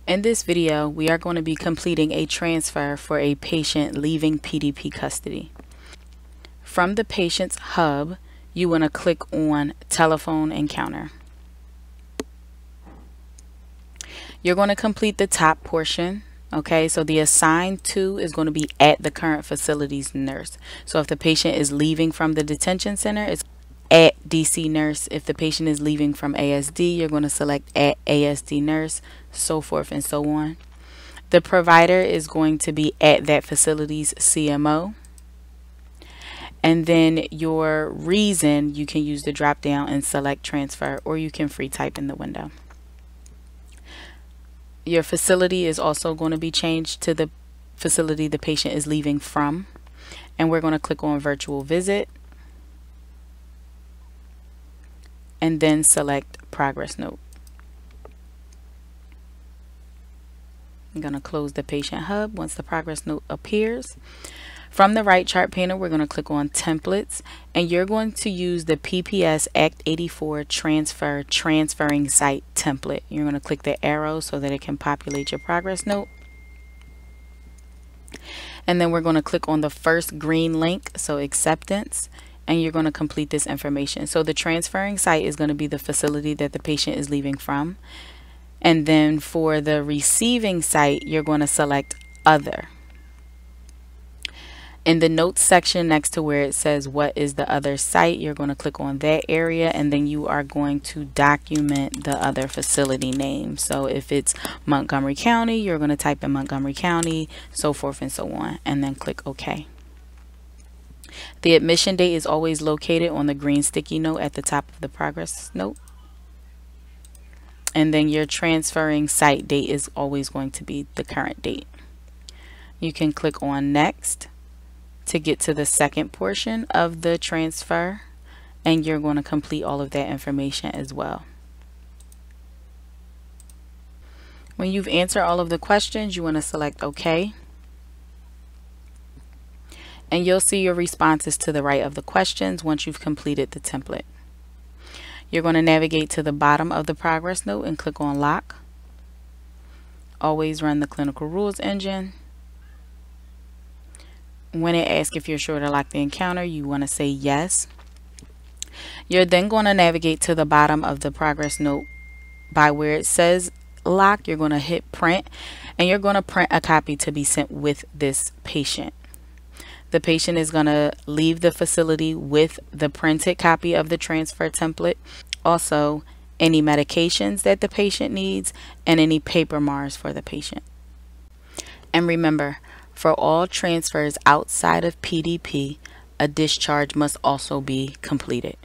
In this video, we are going to be completing a transfer for a patient leaving PDP custody. From the patient's hub, you want to click on Telephone Encounter. You're going to complete the top portion. Okay, so the assigned to is going to be at the current facility's nurse. So if the patient is leaving from the detention center, it's at DC nurse. If the patient is leaving from ASD, you're going to select at ASD nurse, so forth and so on. The provider is going to be at that facility's CMO. And then your reason, you can use the drop down and select transfer, or you can free type in the window. Your facility is also going to be changed to the facility the patient is leaving from. And we're going to click on virtual visit. And then select progress note. I'm going to close the patient hub once the progress note appears. From the right chart panel, we're going to click on templates, and you're going to use the PPS Act 84 transferring site template. You're going to click the arrow so that it can populate your progress note. And then we're going to click on the first green link, so acceptance. And you're going to complete this information. So the transferring site is going to be the facility that the patient is leaving from. And then for the receiving site, you're going to select other. In the notes section next to where it says what is the other site, you're going to click on that area, and then you are going to document the other facility name. So if it's Montgomery County, you're going to type in Montgomery County, so forth and so on, and then click OK. The admission date is always located on the green sticky note at the top of the progress note. And then your transferring site date is always going to be the current date. You can click on next to get to the second portion of the transfer, and you're going to complete all of that information as well. When you've answered all of the questions, you want to select OK. And you'll see your responses to the right of the questions once you've completed the template. You're going to navigate to the bottom of the progress note and click on Lock. Always run the clinical rules engine. When it asks if you're sure to lock the encounter, you want to say yes. You're then going to navigate to the bottom of the progress note by where it says Lock. You're going to hit print, and you're going to print a copy to be sent with this patient. The patient is going to leave the facility with the printed copy of the transfer template, also any medications that the patient needs, and any paper MARs for the patient. And remember, for all transfers outside of PDP, a discharge must also be completed.